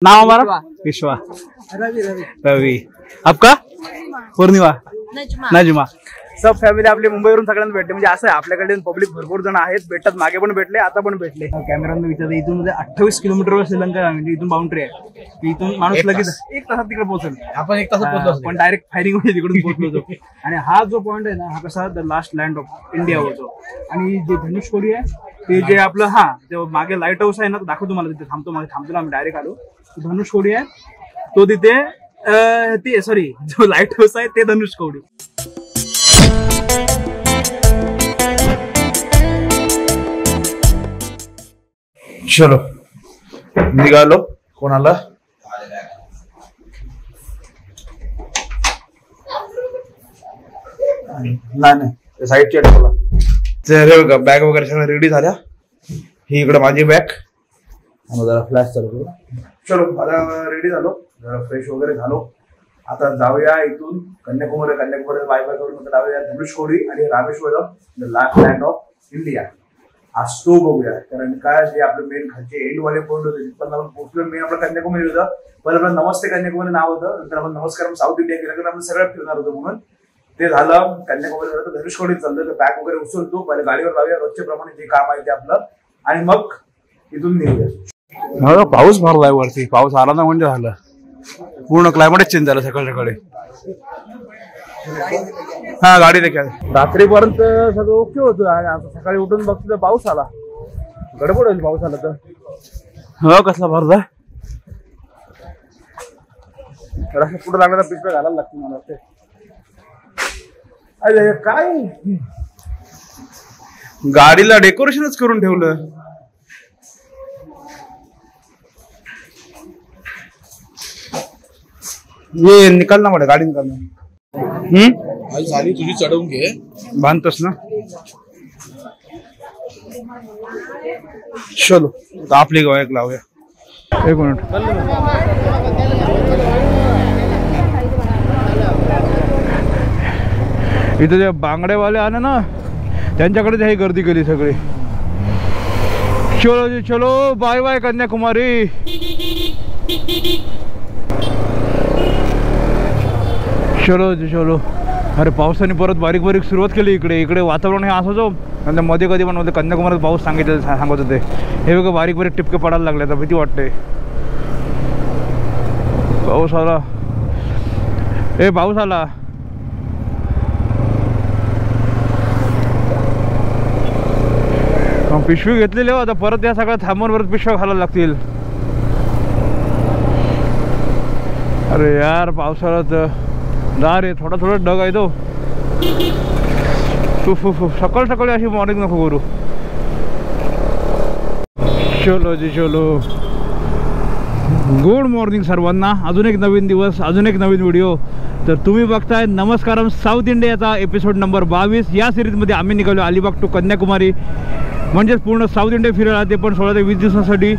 नाम हमारा विश्वा। रवि। आपका? पूर्णिमा। नजमा। सब फॅमिली आपली मुंबईवरून सगळ्यांना भेटते, म्हणजे असं आहे आपल्याकडे पब्लिक भरपूर जण आहेत, भेटतात, मागे पण भेटले, आता पण भेटले। कॅमेराने विचारलं इथून 28 किलोमीटरवर श्रीलंका आहे, म्हणजे इथून बाउंड्री आहे, इथून माणूस लगेच 1 तासात तिकडे पोहोचेल। आपण 1 तासात पोहोचलो, पण डायरेक्ट फायरिंग मध्ये तिकडून पोहोचलो होतो। आणि हा जो पॉईंट आहे ना, हा कसा the last land of India होतो। आणि जे धनुषकोडी आहे ते जे आपलं जे मागे लाईट हाऊस आहे ना, दाखवतो मला, तिथे थांबतो ना, आम्ही डायरेक्ट आलो। धनुषकोडी आहे तो तिथे, सॉरी जो लाईट हाऊस आहे ते धनुषकोडी। चलो निघालो। कोणाला नाही साईडची आठवला ते बघा, बॅग वगैरे सगळ्या रेडी झाल्या। ही इकडे माझी बॅग, जरा फ्लॅश चालू करू। चलो आता रेडी झालो, जरा फ्रेश वगैरे झालो, आता जाऊया इथून कन्याकुमारी बाय बाय करून जाऊया धनुषकोडी आणि Rameswaram, the last land of India. आज तो बघूया, कारण काय जे आपले मेन खालचे एंड वाले पॉईंट होते तिथपर्यंत आपण पोहोचलो। मेन आपलं कन्याकुमारी होतं, पहिलं नमस्ते कन्याकुमारी नाव होतं, नंतर आपण नमस्कार साऊथ इंडिया केलं, कारण आपण सगळं फिरणार होतो म्हणून ते झालं। कन्याकुमारी झालं तर धनुषकोडी चाललं, तर बॅग वगैरे उचलतो, पहिले गाडीवर लावूया, रोजच्या प्रमाणे जे काम आहे ते आपलं, आणि मग इथून निघूया। पाऊस भरलाय वरती, पाऊस आला ना म्हणजे झालं, पूर्ण क्लायमेटच चेंज झालं सकाळी सकाळी। हा गाडी देखील रात्रीपर्यंत सगळं ओके होतं, आणि आता सकाळी उठून बघतो तर पाऊस आला, गडबड होईल पाऊस आला तर। हो कसला भरलाय, रस्त्यात कुठं लागला तर पिशव्या घालायला लागते मला वाटते। अरे काय गाडीला डेकोरेशनच करून ठेवलं। ये निकालना पड़े, गाड़ी निकालना। झाली तुझी, चढवून घे, बांधतोस ना। चलो आपली गाव एक लावूया, 1 मिनिट। इथे जे बांगडेवाले आले ना, त्यांच्याकडे हे गर्दी केली सगळी। चलो जी चलो, बाय बाय कन्याकुमारी। चलो जी चलो। अरे पावसाने परत बारीक बारीक सुरुवात केली इकडे वातावरण हे असं जो, आणि मध्ये कधी पण कन्याकुमारीत पाऊस सांगत होते, हे बघा बारीक बारीक टिपके पडायला लागले, आता भीती वाटते। पाऊस आला, पाऊस आला। पिशवी घेतलेली हो, आता परत या सगळ्या थांबून परत पिशव्या घालायला लागतील। अरे यार पावसाळ्यात रे थोडा डग आहे तो। सकाळी अशी मॉर्निंग नको करू। चलो जी चलो, गुड मॉर्निंग सर्वांना। अजून एक नवीन दिवस, अजून एक नवीन व्हिडिओ। तर तुम्ही बघताय नमस्कारम साऊथ इंडियाचा एपिसोड नंबर 22। या सिरीजमध्ये आम्ही निघालो अलिबाग टू कन्याकुमारी, म्हणजेच पूर्ण साऊथ इंडिया फिरायला, ते पण 16 ते 20 दिवसांसाठी।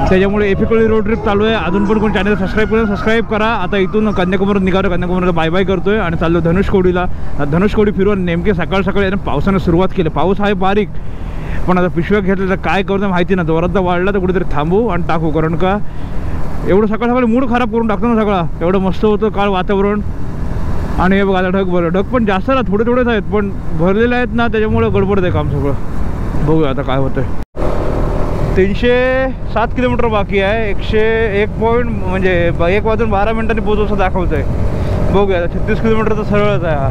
त्याच्यामुळे एपिकली रोड ट्रिप चालू आहे। अजून पण कोण चॅनल सबस्क्राईब करा। आता इथून कन्याकुमारीत निघालो, कन्याकुमारीला बाय बाय करतोय आणि चाललो धनुषकोडीला। धनुषकोडी फिरून नेमके सकाळ सकाळी पावसानं सुरुवात केली। पाऊस आहे बारीक, पण आता पिशव्या घेतल्या तर काय करतो माहिती ना, जोरात वाढला तर कुठेतरी थांबू आणि टाकू, कारण का एवढं सकाळ सकाळी मूड खराब करून टाकतो ना सगळा। एवढं मस्त होतं काल वातावरण, आणि हे बघा आता ढग पण जास्त ना, थोडेच आहेत, पण भरलेले आहेत ना, त्याच्यामुळे गडबड आहे काम सगळं। बघूया आता काय होतंय। 307 किलोमीटर बाकी आहे, 101 पॉईंट, म्हणजे 1 वाजून 12 मिनिटांनी पोहोचू असं दाखवत आहे। बघूया 36 किलोमीटर तर सरळच आहे हा।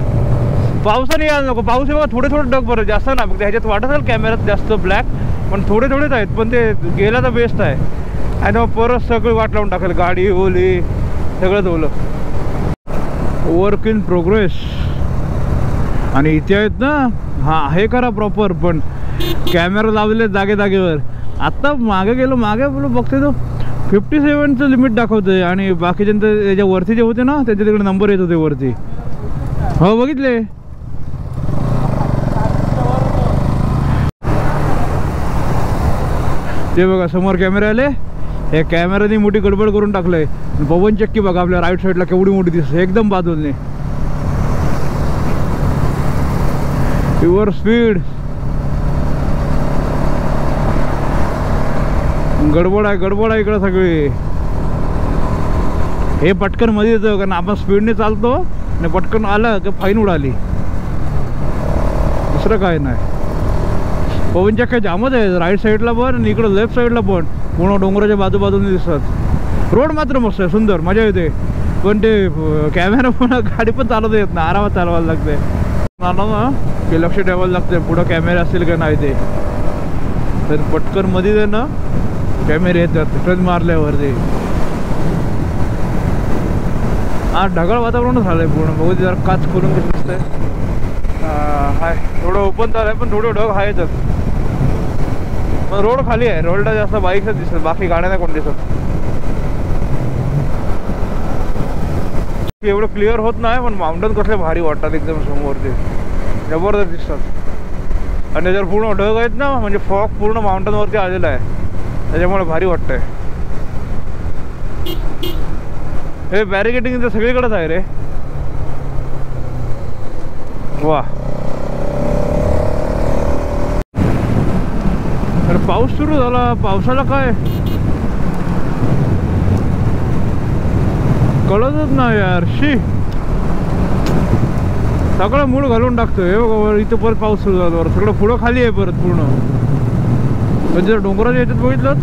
पावसाने यायला नको, पाऊस बघा थोडे ढग बरं, जास्त ना, फक्त ह्याच्यात वाटत असेल कॅमेऱ्यात जास्त ब्लॅक, पण थोडेच आहेत, पण ते गेला तर बेस्ट आहे। आणि मग परत सगळं वाट लावून टाकेल, गाडी ओली, सगळंच ओलं। Work in progress. आणि इथे आहेत ना, हा हे करा प्रॉपर, पण कॅमेरा लावलेले जागेवर। आत्ता मागे गेलो, मागे बोलो बघते तो 57चं लिमिट दाखवतंय, आणि बाकीच्यांचं याच्या वरती जे होते ना त्यांच्या तिकडे नंबर येत होते वरती। हो बघितले, ते बघा समोर कॅमेरे आले। हे कॅमेऱ्याने मोठी गडबड करून टाकलंय। पवन चक्की बघा आपल्या राईट साईडला केवढी मोठी दिसते, एकदम बाजूने। युअर स्पीड गडबड आहे इकडं सगळी. हे पटकन मध्ये येतं कारण आपण स्पीडने चालतो आणि पटकन आलं की फाईन उडाली, दुसरं काय नाही. पवन चक्क्या जामच आहे राईट साईडला पण आणि इकडं लेफ्ट साईडला पण, पूर्ण डोंगराच्या बाजूबाजूने दिसतात. रोड मात्र मस्त आहे, सुंदर, मजा येते. पण ते कॅमेरा पण गाडी पण चालवता येत नाही, आरामात चालवायला लागते ना, की लक्ष ठेवायला लागते पुढं कॅमेरा असतील का नाही ते. तर पटकन मध्ये आहे ना कॅमेरे येतात टर्न मारल्यावरती. हा ढगाळ वातावरण झालंय पूर्ण, बघू जरा काच करून दिसतंय. हाय थोडं ओपन झालंय पण थोडं ढग आहेतच. पण रोड खाली आहे, रोडला जास्त बाईकच दिसत, बाकी गाड्या नाही कोण दिसत. एवढं क्लिअर होत नाही पण माउंटन कसले भारी वाटतात एकदम समोरचे, जबरदस्त दिसतात. आणि त्याच्यावर पूर्ण ढग आहेत ना, म्हणजे फॉग पूर्ण माउंटनवरती आलेला आहे, त्याच्यामुळे भारी वाटतंय. हे बॅरिकेडिंग तर सगळीकडेच आहे रे. वा, अरे पाऊस सुरू झाला, पावसाला काय कळतच नाही यार. शी, सगळं मूड घालून टाकतो. हे बघा इथं परत पाऊस सुरू झाला, सगळं पुढं खाली आहे परत पूर्ण. म्हणजे जर डोंगराच्या याच्यात बघितलं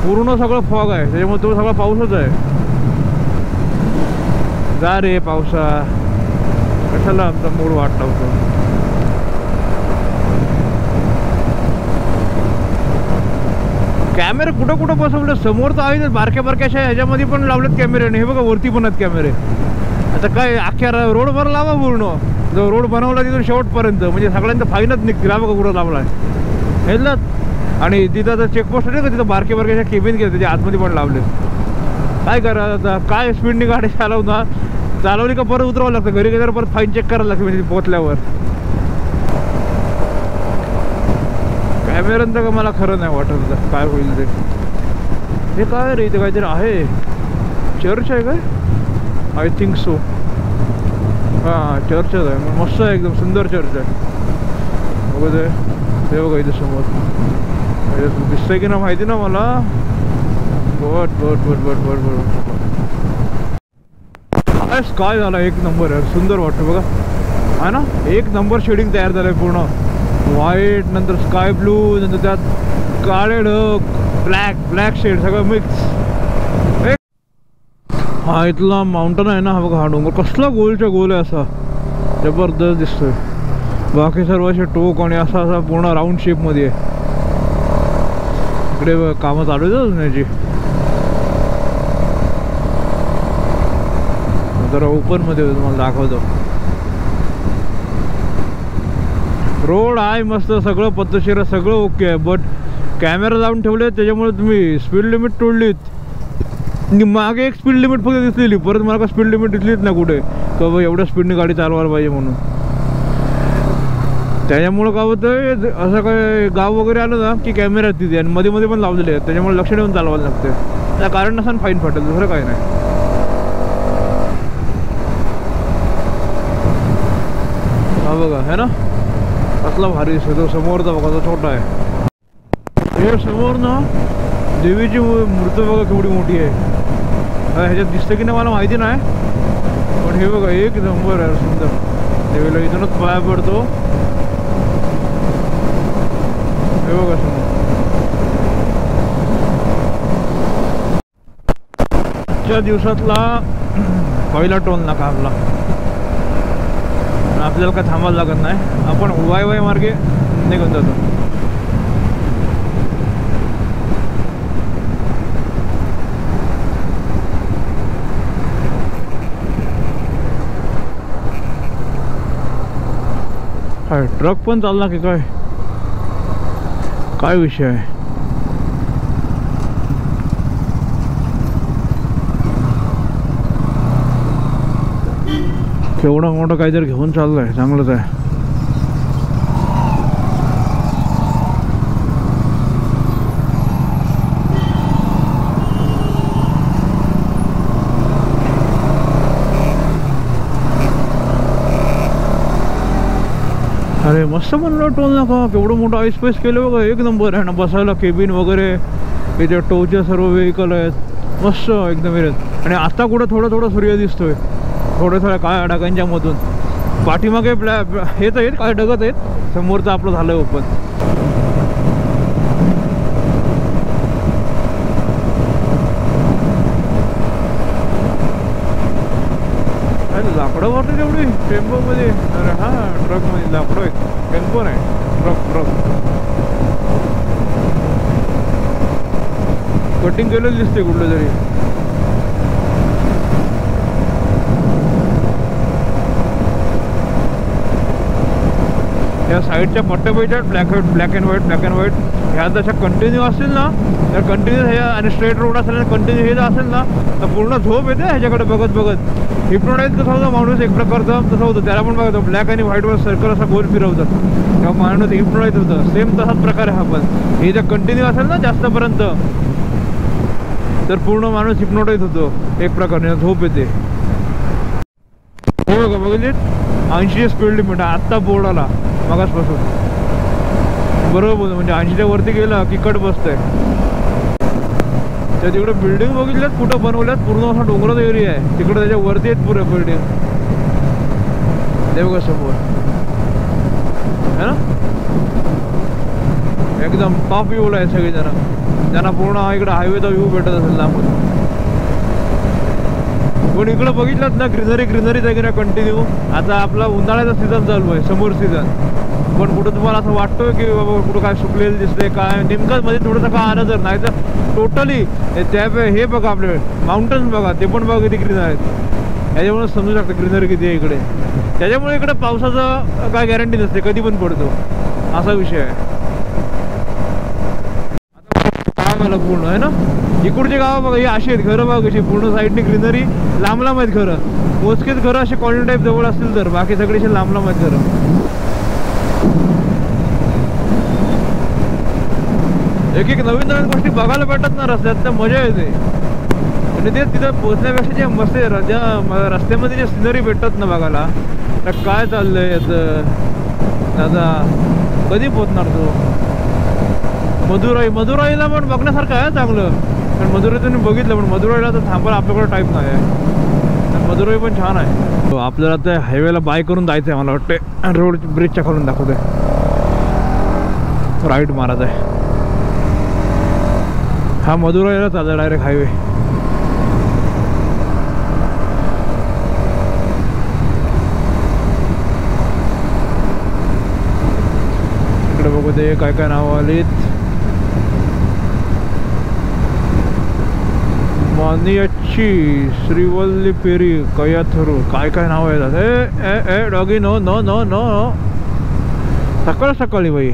पूर्ण सगळं फॉग आहे, त्याच्यामुळे तो सगळा पाऊसच आहे. जा रे पावसा, कशाला आमचा मूड वाटला होता. कॅमेरे कुठं कुठं बसवले, समोर तर आहेत बारक्या बारक्याशा ह्याच्यामध्ये पण लावलेत कॅमेरे. हे बघा वरती पण आहेत कॅमेरे. आता काय अख्ख्या रोडवर लावा पूर्ण, जो रोड बनवला तिथून शेवटपर्यंत, म्हणजे सगळ्यांचं फाईनच निघतील. हा बघा कुठं लावलाय हेला. आणि तिथं आता चेकपोस्ट आहे का, तिथं बारके बारक्याशा केबिन केले, त्याच्या आतमध्ये पण लावले. काय करा आता, काय स्पीडने गाडी चालवली का परत उतरावं लागतं घरी गेल्यावर, परत फाईन चेक करायला लागतं म्हणजे पोचल्यावर. कॅमेऱ्यांचं का मला खरं नाही वाटत काय होईल ते. हे काय रे, इथे काहीतरी आहे, चर्च आहे काय, आय थिंक सो. हां चर्चच आहे, मस्त आहे एकदम सुंदर चर्च आहे. बघा ते बघा इथे समोर दिसतंय की ना, माहिती ना मला. बट काय झालं, एक नंबर आहे, सुंदर वाटतं बघा, आहे ना. एक नंबर शेडिंग तयार झालं आहे पूर्ण, व्हाईट नंतर स्काय ब्लू नंतर त्यात काळे ढग, ब्लॅक शेड सगळं मिक्स. हा इथला माउंटन आहे ना, हा बघा, हा डोंगर कसला गोलच्या गोल आहे, असा जबरदस्त दिसतोय. बाकी सर्व असे टोक आणि असा पूर्ण राऊंड शेपमध्ये आहे. इकडे कामं चालू आहेत अजून. जरा ओपन मध्ये तुम्हाला दाखवतो. रोड आहे मस्त, सगळं पद्धतशीर, सगळं ओके आहे. बट कॅमेरा लावून ठेवले त्याच्यामुळे तुम्ही स्पीड लिमिट तोडलीत. मागे एक स्पीड लिमिट फक्त दिसलेली, परत मला का स्पीड लिमिट दिसलीच ना कुठे, का बाबा एवढ्या स्पीडने गाडी चालवायला पाहिजे म्हणून. त्याच्यामुळं काय होतं, असं काय गाव वगैरे आलं ना की कॅमेरा तिथे आणि मध्ये मध्ये पण लावलेले आहेत, त्याच्यामुळे लक्ष ठेवून चालवायला लागते. त्या कारण नसताना फाईन फाटेल, दुसरं काय नाही. हा बघा है ना, कसला भारी दिसतो समोरचा, बघा तो छोटा आहे. हे समोर ना देवीची मूर्ती बघा केवढी मोठी आहे. ह्याच्यात दिसतं की नाही मला माहिती नाही, पण हे बघा एक नंबर आहे सुंदर. देवीला इथूनच पाया पडतो. हे बघा समोर आजच्या दिवसातला पहिला टोल नाका आपला. आपल्याला काय थांबायला लागत नाही, आपण वाय मार्गे निघून जातो. काय ट्रक पण चालला की काय विषय आहे. केवढा मोठं काहीतरी घेऊन चाललंय, चांगलंच आहे. अरे मस्त बनलं टोल नाका, केवढं मोठं आईस पेस केलं बघा, एक नंबर आहे ना. बसायला केबिन वगैरे इथे टोचे सर्व व्हेकल आहेत, मस्त एकदम एरियात. आणि आता कुठं थोडं थोडं सूर्य दिसतोय, थोड्या थोड्या काळ्या ढगांच्या मधून. पाठीमागे हेच आहेत, काय ढगत आहेत. समोरचं आपलं झालं ओपन. लाकडं वाटते तेवढी टेम्पोमध्ये. अरे हा, ट्रकमध्ये लाकडं आहेत. टेम्पो नाही, ट्रक. कटिंग केलेलं दिसते कुठलं तरी. या साईडच्या पट्ट्या पाहिजे ब्लॅक अँड व्हाईट. ह्या जशा कंटिन्यू असतील ना, तर कंटिन्यू हे आणि स्ट्रेट रोड असेल आणि कंटिन्यू हे जर असेल ना, तर पूर्ण झोप येते ह्याच्याकडे बघत. हिप्नोटाईज कसं होतं माणूस एक प्रकारचं, तसं होतं. त्याला पण बघतो ब्लॅक आणि व्हाईटवर सर्कल असा गोल फिरवतात, तेव्हा माणूस हिप्नोटाईज होतं. सेम तसाच प्रकार आहे हा पण. हे जर कंटिन्यू असेल ना जास्तपर्यंत, तर पूर्ण माणूस हिप्नोटाईज होतो एक प्रकारे, झोप येते. हो का, बघितली 80 स्पीड लिमिट आत्ता बोर्ड आला मगासपासून. बरोबर, म्हणजे 80च्या वरती गेला की कट बसतंय. त्या तिकडे बिल्डिंग बघितल्यात कुठं बनवल्यात, पूर्ण असा डोंगराचा एरिया आहे तिकडे, त्याच्या वरती आहेत पुऱ्या बिल्डिंग. ते बघा समोर है ना, एकदम टॉप व्ह्यूला आहे सगळे जण. त्यांना पूर्ण इकडे हायवेचा व्ह्यू भेटत असेल लांबून. पण इकडं बघितलं ना, ग्रीनरीच आहे की नाही कंटिन्यू. आता आपला उन्हाळ्याचा सीझन चालू आहे, समोर सीझन. पण कुठं तुम्हाला असं वाटतोय की बाबा कुठं काय सुकलेलं दिसतंय काय, नेमकं मध्ये थोडंसं काय आलं तर. नाही तर टोटली त्या हे बघा आपले माउंटन्स बघा, ते पण बघा किती ग्रीन आहेत. याच्यामुळे समजू शकतं ग्रीनरी किती आहे इकडे. त्याच्यामुळे इकडे पावसाचं काय गॅरंटी नसते, कधी पण पडतो, असा विषय आहे. मला पूर्ण आहे ना, इकडचे गावं बघा, ही अशी आहेत घरं बघा कशी, पूर्ण साईडने ग्रीनरी, लांब आहेत घरं. मोजकेच घरं असे कॉलनी टाईप जवळ असतील तर, बाकी सगळे असे लांब आहेत घरं. एक नवीन गोष्टी बघायला भेटत ना रस्त्यात, तर मजा येते. आणि ते तिथं पोहोचण्यापेक्षा जे मस्त ज्या रस्त्यामध्ये जे सिनरी भेटतात ना बघायला, तर काय चाललंय याचं आता, कधी पोहोचणार तो. मदुराईला पण बघण्यासारखं आहे चांगलं, पण मदुराईतून बघितलं, पण मदुराईला तर थांबायला आपल्याकडे टाईप नाही आहे. मदुराई पण छान आहे. आपल्याला त्या हायवेला बाय करून जायचं आहे मला वाटते, रोड ब्रिजच्या खालून दाखवते, राईट मारायचं आहे. हा मदुराईला चालला डायरेक्ट हायवे. इकडे बघू दे काय काय नाव आलीत. मानियाची, श्रीवल्ली पेरी, कयाथरू, काय काय नाव येतात. ए doggy no no no no, सकाळी बाई.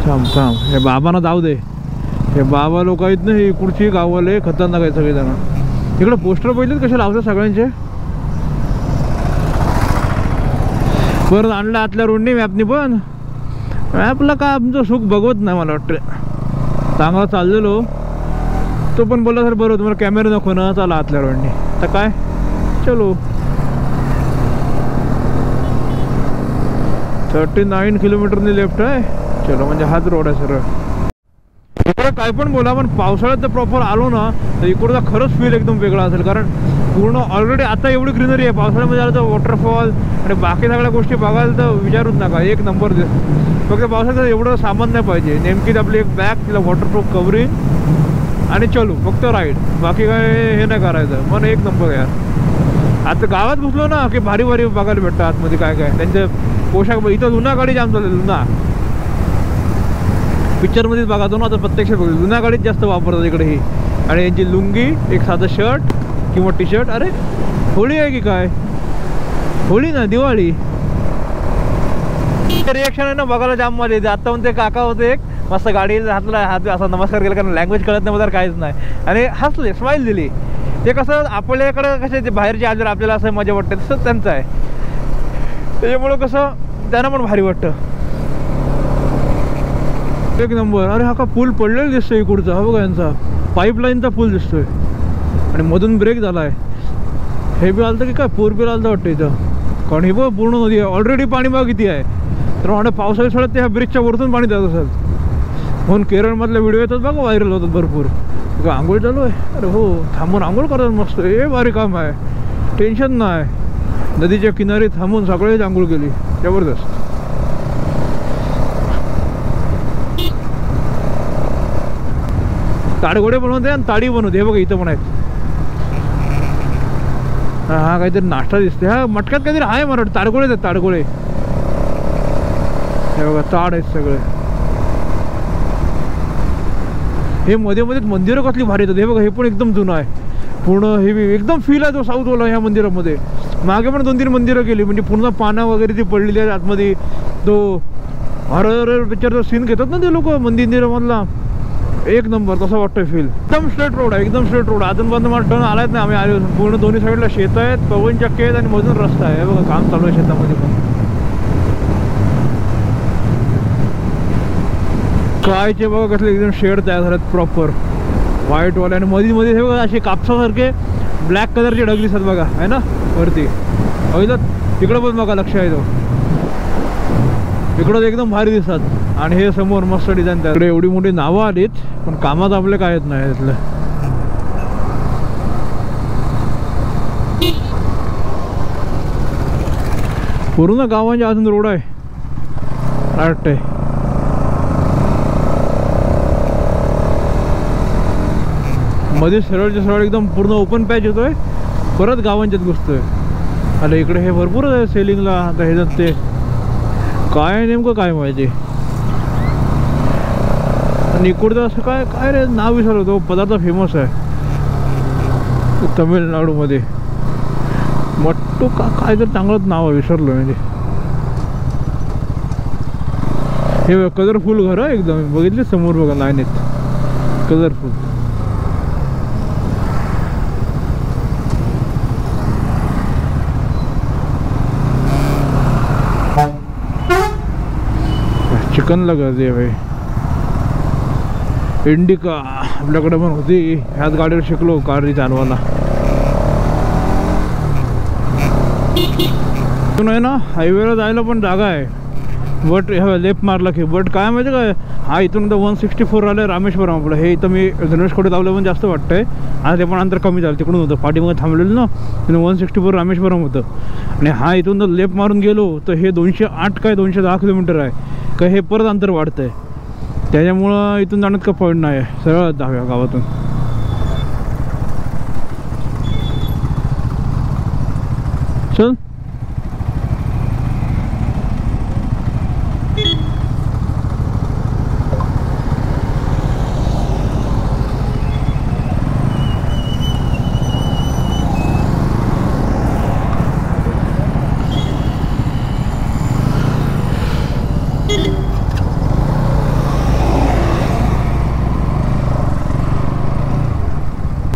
थांब, हे बाबांना जाऊ दे. हे बाबा लोक आहेत ना, ही कुठची गाववाले खतरनाक आहे सगळेजण. इकडे पोस्टर पहिलेच कसे लावतात सगळ्यांचे. परत आणलं आतल्या रोडनी मॅपनी, पण मॅपला काय आमचं सुख बघवत नाही मला वाटतं. चांगला चाललेलो तो पण बोलला सर बरोबर तुम्हाला कॅमेरा नको ना, चाला आतल्या रोडनी. तर काय चलो 39 किलोमीटरनी लेफ्ट आहे. चलो म्हणजे हाच रोड आहे सरळ. इकडे काय पण बोला, पण पावसाळ्यात जर प्रॉपर आलो ना, तर इकडचा खरंच फील एकदम वेगळा असेल. कारण पूर्ण ऑलरेडी आता एवढी ग्रीनरी आहे. पावसाळ्यामध्ये आलं तर वॉटरफॉल आणि बाकी सगळ्या गोष्टी बघायला तर विचारूच नका, एक नंबर दिस. फक्त पावसाळ्यात एवढं सामान नाही पाहिजे, नेमकीच आपली एक बॅग, तिला वॉटरप्रूफ कवरिंग आणि चलो फक्त राईड, बाकी काय हे नाही करायचं. मन एक नंबर यार. आता गावात घुसलो ना की भारी बघायला भेटतं आतमध्ये काय काय त्यांचे पोशाख. इथं लुना गाडी जाम चालले, लुना पिक्चरमध्येच बघातो ना, आता प्रत्यक्ष बघ लुना गाडीच जास्त वापरतात इकडे ही. आणि यांची लुंगी, एक साधं शर्ट किंवा टी शर्ट. अरे होळी आहे की काय, होळी ना दिवाळी. रिॲक्शन आहे ना बघायला जाम मजा येते. आता म्हणते काका होते एक मस्त गाडी हात असा नमस्कार केला, कारण लँग्वेज कळत नाही मला काहीच नाही, आणि हसले, स्माईल दिली. ते कसं आपल्याकडं कसे ते बाहेरचे आले आपल्याला असं मजा वाटते, तसं त्यांचं आहे. त्याच्यामुळं कसं त्यांना पण भारी वाटतं. एक नंबर. अरे हा का पूल पडलेला दिसतोय इकडचा, हा बघा यांचा पाईपलाईनचा पूल दिसतोय, आणि मधून ब्रेक झाला आहे. हे बी आलं की काय, पूर बी आलं वाटतं इथं. कारण ही बघ पूर्ण नदी आहे, ऑलरेडी पाणी बघा किती आहे. तर म्हणजे पावसाळी सळत त्या ब्रिजच्या वरतून पाणी जात असेल. म्हणून केरळमधले व्हिडिओ येतात बघा, व्हायरल होतात भरपूर. का आंघोळ चालू आहे, अरे हो थांबून आंघोळ करतात मस्त, हे भारी काम आहे, टेन्शन नाही. नदीच्या किनारी थांबून सगळेच आंघोळ केली, जबरदस्त. ताडगोडे बनवते आणि ताडी बनवते, हे बघा इथं पण आहेत. हा काहीतरी नाश्ता दिसते, हा मटक्यात काहीतरी आहे मला वाटतं, ताडगोळे आहेत ताडगोळे. हे बघा ताड आहेत सगळे. हे मध्ये मध्ये मंदिरं कसली भारी येतात, हे बघा हे पण एकदम जुनं आहे पूर्ण. हे एकदम फील आहे तो साऊथवाला ह्या मंदिरामध्ये. मागे पण 2-3 मंदिरं केली, म्हणजे पूर्ण पानं वगैरे ती पडलेली आहेत आतमध्ये. तो हॉरर पिक्चरचा सीन घेतात ना ते लोक मंदिरामधला, एक नंबर तसा वाटतोय फील. एकदम स्ट्रेट रोड आहे, एकदम स्ट्रेट रोड. अजून बंद मला टर्न आलायच नाही, आम्ही आलो. पूर्ण दोन्ही साईडला शेत आहेत, पवन चक्के आहेत आणि मधून रस्ता आहे. बघा काम चालू आहे शेतामध्ये पण. कायचे बघा कसले एकदम शेड तयार झालेत प्रॉपर व्हाईटवाले. आणि मध्ये मध्ये हे बघा असे कापसासारखे ब्लॅक कलरचे ढग दिसतात बघा, आहे ना वरती. तिकडं पण बघा, लक्ष आहे तो इकडं एकदम भारी दिसतात. आणि हे समोर मस्त डिझाईन तयार. एवढी मोठी नावं आलीत, पण कामात आपले काय येत नाही त्यातलं. पूर्ण गावांच्या अजून रोड आहे वाटतंय. मध्ये सरळच्या सरळ एकदम पूर्ण ओपन पॅच येतोय, परत गावांच्यात घुसतोय. आता इकडे हे भरपूर आहे सेलिंगला. आता हे ते काय नेमकं काय माहिती. आणि इकडचं असं काय काय रे नाव विसरलो, तो पदार्थ फेमस आहे तमिळनाडूमध्ये, मट्टू का काय तर चांगलंच नाव आहे, विसरलो म्हणजे. हे कलरफुल घर आहे एकदम, बघितले समोर बघा लाईनीत कलरफुल. चिकनला गर्दी आहे भाई. इंडिका आपल्याकडे पण होती, ह्याच गाडीवर शिकलो कार चालवायला. आहे ना हायवेला जायला पण जागा आहे, बट ह्या लेफ्ट मारला की. बट काय माहिती काय, हा इथून 164 आलं रामेश्वरम आपलं. हे इथं मी धनुषकोडे लावलं पण जास्त वाटतंय. आता ते पण अंतर कमी झालं, तिकडून होतं पाठीमध्ये थांबलेलं ना, तिथून 164 रामेश्वरम होतं. आणि हा इथून जर लेफ्ट मारून गेलो तर हे 208 काय 210 किलोमीटर आहे का, हे परत अंतर वाढतंय. त्याच्यामुळं इथून जाण्यात का पॉईंट नाही आहे, सरळ जाऊया गावातून. चल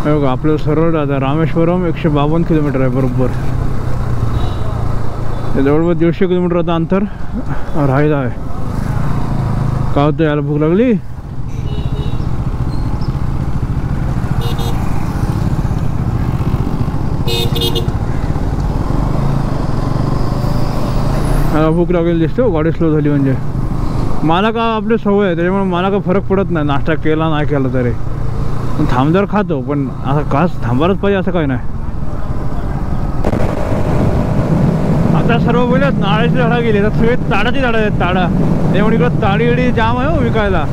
बघा आपलं सरळ जातं रामेश्वरम. 152 किलोमीटर आहे बरोबर. जवळपास 150 किलोमीटर आता अंतर राहिलं आहे. का होतं, याला भूक लागली. याला भूक लागेल दिसतो, गाडी स्लो झाली म्हणजे. मला का आपली सवय आहे, त्याच्यामुळे मला का फरक पडत नाही नाश्ता केला नाही केला तरी. थांबदार खातो, पण असं खास थांबायलाच पाहिजे असं काही नाही. आता सर्व बोलत नारळाची झाडं गेली, आता सगळे ताडाची झाडं आहेत. ताडा त्यामुळे इकडं ताडी जाम आहे हो विकायला.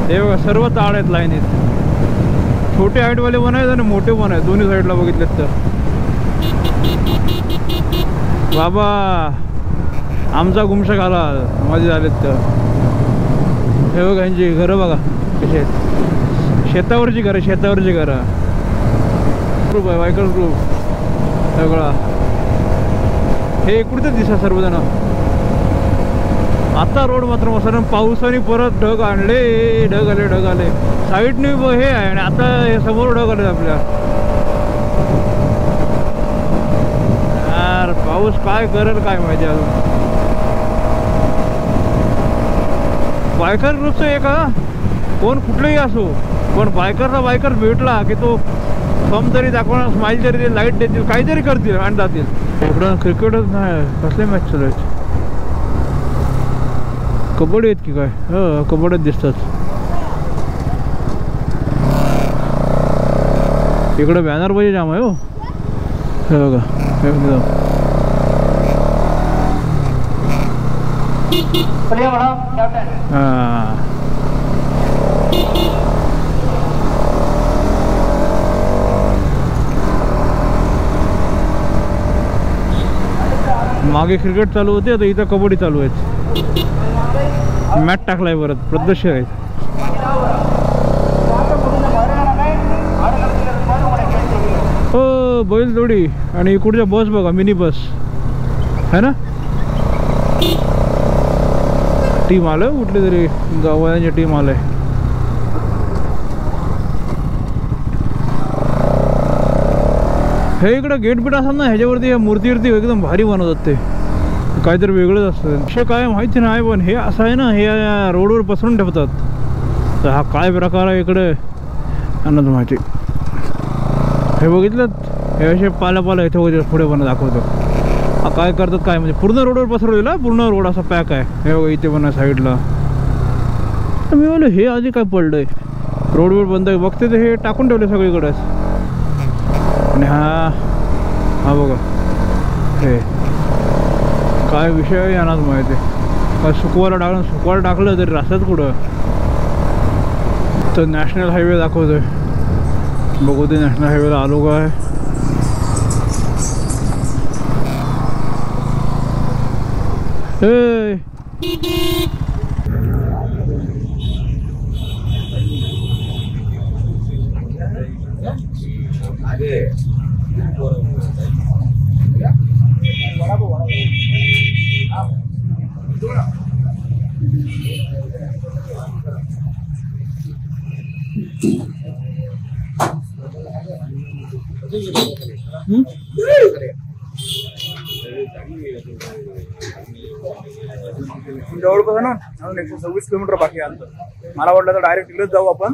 हे बघा सर्व ताड आहेत लाईनीत. छोटे हाईटवाले पण आहेत आणि मोठे पण आहेत, दोन्ही साईडला बघितलेत तर. बाबा आमचा गुमशा घाला मध्ये झालेत तर. हे बघा यांची घरं बघा कशी आहेत, शेतावरची घरं, शेतावरची घरं. ग्रुप आहे वायकर ग्रुप सगळा. हे इकडचंच दिसा सर्वजण. आता रोड मात्र मस्त, पावसाने परत ढग आणले, ढग आले ढग आले. साईडने हे आहे आणि आता हे समोर ढग आले आपल्या. यार पाऊस काय करेल काय माहिती अजून. बायकर ग्रुपचं एक कोण कुठलंही असो, पण बायकरला बायकर भेटला की तो फॉर्म तरी दाखवणार, स्माईल तरी देतील, लाईट देतील, काहीतरी करतील आणि जातील. इकडं क्रिकेटच नाही, कसले मॅच चालू आहेत? कबड्डी आहेत की काय? हो कबड्डीच दिसतात. इकडं बॅनर पाहिजे जाम आहे. हो हे बघा, हां मागे क्रिकेट चालू होते, आता इथं कबड्डी चालू आहेत. मॅच टाकलाय परत, पद्धतशीर आहेत. हो बैलजोडी आणि इकडच्या बस बघा, मिनी बस है ना. टीम आलं कुठली तरी, गावाची टीम आलंय. हे इकडं गेट बीट असतात ना, ह्याच्यावरती मूर्तीवरती एकदम भारी बनवतात. ते काहीतरी वेगळंच असतं. विषय काय माहिती नाही, पण हे असं आहे ना, हे रोडवर पसरून ठेवतात. तर हा काय प्रकार आहे इकडे अन्नाच माहिती. हे बघितलं, हे असे पाला इथे वगैरे पुढे पण दाखवतो. हा काय करतात काय, म्हणजे पूर्ण रोडवर पसरवलेला, पूर्ण रोड असा पॅक आहे. हे बघा इथे पण साईडला. मी बोललो हे आधी काय पडलंय, रोडवर बंद आहे. बघते तर हे टाकून ठेवले सगळीकडेच. आणि हा बघा हे काय विषय आहे यांनाच माहिती. काय सुकवायला टाकलं तरी रस्त्यात कुठं. तर नॅशनल हायवे दाखवतोय, बघू ते नॅशनल हायवेला आलो काय. जवळपास आहे ना, अजून 126 किलोमीटर बाकी आहे अंतर. मला वाटलं तर डायरेक्ट तिकडेच जाऊ आपण,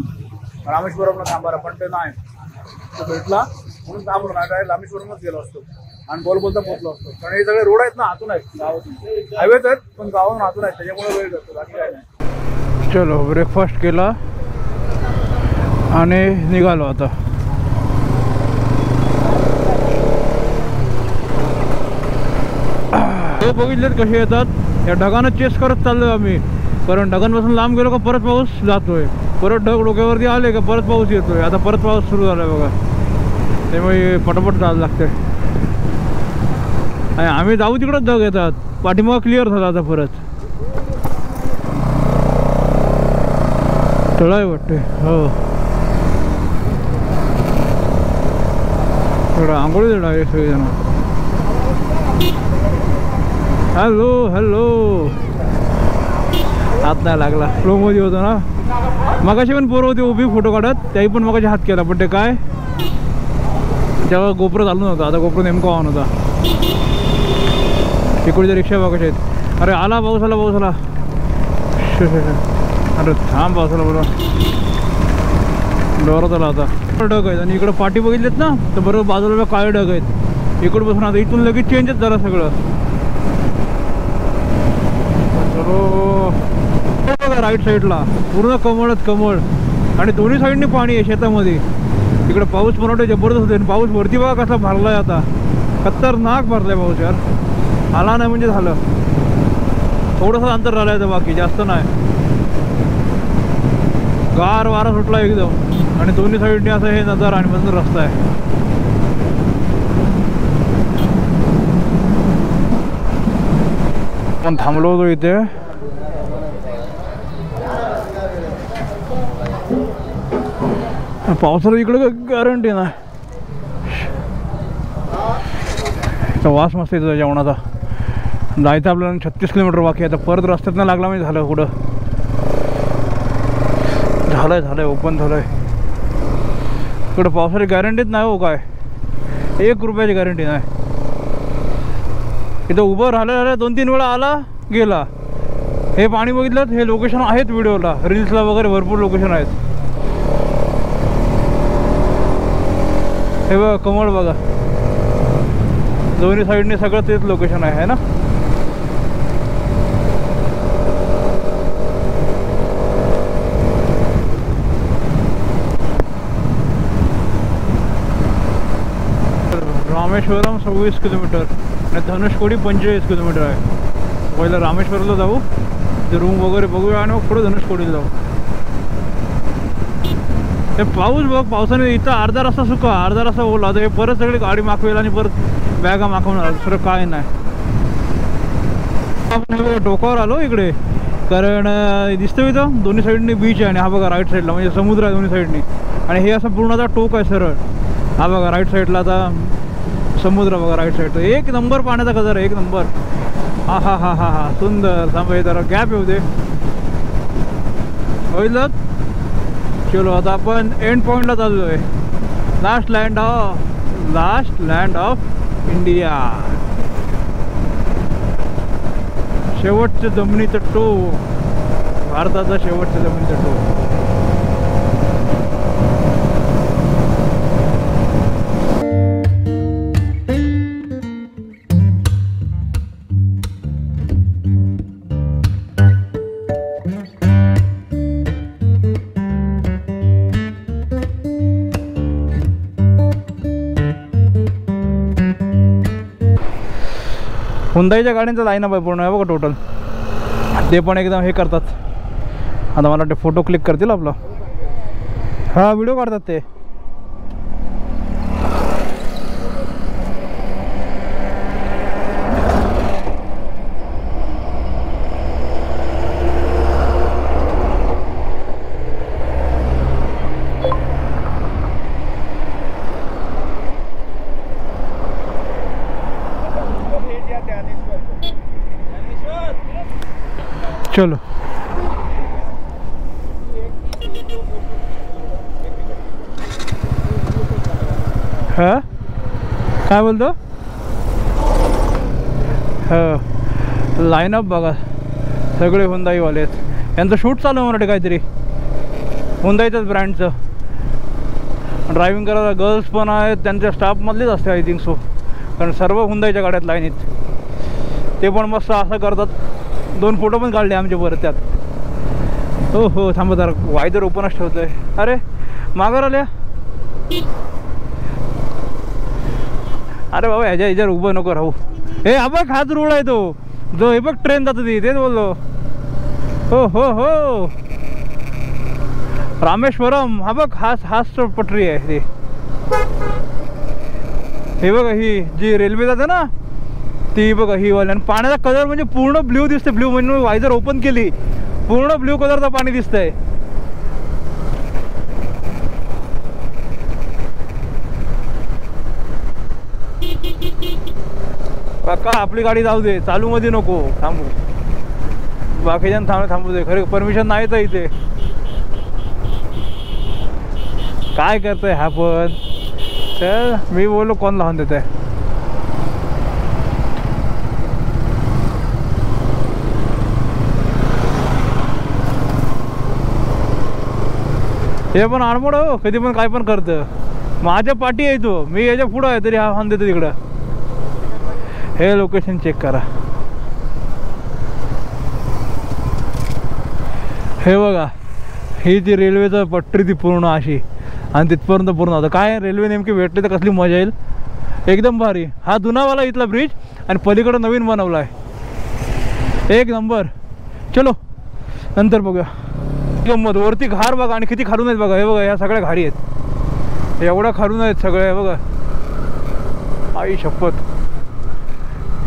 रामेश्वरमला थांबायला, पण ते नाही. तो भेटला म्हणून थांबलो, नाही डायरेक्ट रामेश्वरमच गेलो असतो आणि बोलता पोहोचलो असतो. कारण हे सगळे रोड आहेत ना, आतून आहेत, गावातून हायवेच आहेत, पण गावातून आतून आहेत, त्याच्यामुळे वेळ जातो, बाकी काय नाही. चलो ब्रेकफास्ट केला आणि निघालो आता. हे बघितलेत कसे येतात. या ढगानं चेस करत चाललोय आम्ही, कारण ढगांपासून लांब गेलो का परत पाऊस जातोय, परत ढग डोक्यावरती आले का परत पाऊस येतोय. आता परत पाऊस सुरू झाला आहे बघा, त्यामुळे पटापट जायला लागते. आणि आम्ही जाऊ तिकडंच ढग येतात. पाठीमागं क्लिअर झाला आता परत. तळाय वाटते. हो थोडं आंघोळी देणार आहे सगळेजण. हॅलो हात नाही लागला, फ्लोमध्ये होतो ना. मगाशी पण पोरं होती उभी फोटो काढत, त्याही पण मगाशी हात केला, पण ते काय तेव्हा गोप्रो चालू नव्हता. आता गोप्रो नेमका ऑन होता. इकडच्या रिक्षा बघायचे आहेत. अरे आला पाऊस आला. अरे थांब पावसाला बोला, डोरात आला आता. ढग आहेत आणि इकडं पाठी बघितलेत ना, तर बरोबर बाजूला काळे ढग आहेत. इकडं बसून आता इथून लगेच चेंजच झालं सगळं. बघा राईट साईडला पूर्ण कमळ आणि दोन्ही साईडने पाणी आहे शेतामध्ये. इकडे पाऊस पण वाटतं जबरदस्त होते. पाऊस वरती बघा कसा भरलाय, आता खतरनाक भरलाय पाऊस यार. आला नाही म्हणजे झालं. थोडंसं अंतर राहिलं तर बाकी जास्त नाही. गार वारा सुटला एकदम आणि दोन्ही साईडने असं हे नजारा आणि बंद रस्ता आहे. पण थांबलो होतो इथे. पावसाला इकडे गॅरंटी नाही. वास मस्त येतो जेवणाचा. जायचं आपल्याला 36 किलोमीटर बाकी आहे. आता परत रस्त्यात नाही लागला म्हणजे झालं. कुठं झालंय ओपन झालंय. इकडं पावसाची गॅरंटीच नाही हो. काय 1 रुपयाची गॅरंटी नाही. इथं उभं राहिलं 2-3 वेळा आला गेला. हे पाणी बघितलं, हे लोकेशन आहेत व्हिडिओला, रील्सला वगैरे भरपूर लोकेशन आहेत. हे बघा कमळ बघा, दोन्ही साईडने सगळं तेच लोकेशन आहे ना. रामेश्वरम 26 किलोमीटर आणि धनुषकोडी 45 किलोमीटर आहे. पहिलं रामेश्वरला जाऊ, ते रूम वगैरे बघूया आणि मग पुढे धनुषकोडीला जाऊ. ते पाऊस बघ, पावसाने इथं अर्धा रस्ता सुका, अर्धा रस्ता ओला. तर हे परत सगळी गाडी मागवेल आणि परत बॅगा मागवणार, दुसरं काय नाही. आपण डोकावर आलो इकडे, कारण दिसतं इथं दोन्ही साईडनी बीच आहे आणि हा बघा राईट साईडला म्हणजे समुद्र आहे दोन्ही साईडनी. आणि हे असं पूर्ण आता टोक आहे सरळ. हा बघा राईट साईडला आता समुद्र बघा, राईट साईड. एक नंबर पाण्याचा कलर आहे, एक नंबर. हा हा हा हा हा सुंदर. थांबा जरा गॅप येऊ दे, होईल. चलो आता आपण एंड पॉईंटला चाललो आहे. लास्ट लँड ऑफ इंडिया, शेवटचं जमिनीचं टोक, भारताचा शेवटचं जमिनीचं टोक. हुंदाईच्या गाड्यांचा लाईनअप आहे पूर्ण आहे बघा टोटल. ते पण एकदम हे करतात. आता मला वाटतं फोटो क्लिक करतील आपला, हा व्हिडिओ काढतात ते. चलो हा काय बोलतो. हो लाईनअप बघा, सगळे हुंदाईवाले आहेत. यांचं शूट चालू आहे मराठी काहीतरी, हुंदाईच्याच ब्रँडचं. ड्रायव्हिंग करायला गर्ल्स पण आहेत, त्यांच्या स्टाफमधलेच असते आय थिंक सो, कारण सर्व हुंदाईच्या गाड्यात लाईनीत. ते पण मस्त असं करतात. 2 फोटो पण काढले आमचे बरं त्यात. हो हो थांबा जरा, वायदर ओपनच ठेवतोय. अरे मागं आल्या. अरे बाबा ह्याच्यावर उभं नको राहू. हे हा बघ हाच रोड आहे तो, जो हे बघ ट्रेन जातो ती, तेच बोललो. हो हो हो रामेश्वरम, हा बघ हाच पटरी आहे ती. हे बघा ही जी रेल्वे जाते ना ती बघा ही वाली. आणि पाण्याचा कलर म्हणजे पूर्ण ब्ल्यू दिसते. ब्ल्यू म्हणजे वायझर ओपन केली, पूर्ण ब्ल्यू कलरचं पाणी दिसतंय. काका आपली गाडी जाऊ दे, चालू मध्ये नको थांबू. बाकीच्या थांबू दे. खरे परमिशन नाही तर इथे काय करतोय हा पण. तर मी बोललो कोण लावून देत आहे. हे पण आडमोड हो, कधी पण काय पण करतं. माझ्या पाठी आहे तो, मी याच्या पुढं आहे तरी हा हॉर्न देतो तिकडं. हे लोकेशन चेक करा. हे बघा ही ती रेल्वेचं पट्टी ती पूर्ण अशी, आणि तिथपर्यंत पूर्ण. आता काय रेल्वे नेमकी भेटली तर कसली मजा येईल. एकदम भारी. हा जुनावाला इथला ब्रिज आणि पलीकडं नवीन बनवला आहे, एक नंबर. चलो नंतर बघूया. गंमत वरती घार बघा, आणि किती खारून आहेत बघा. हे बघा ह्या सगळ्या घारी आहेत, एवढ्या खारून आहेत सगळ्या. बघा आई शपथ,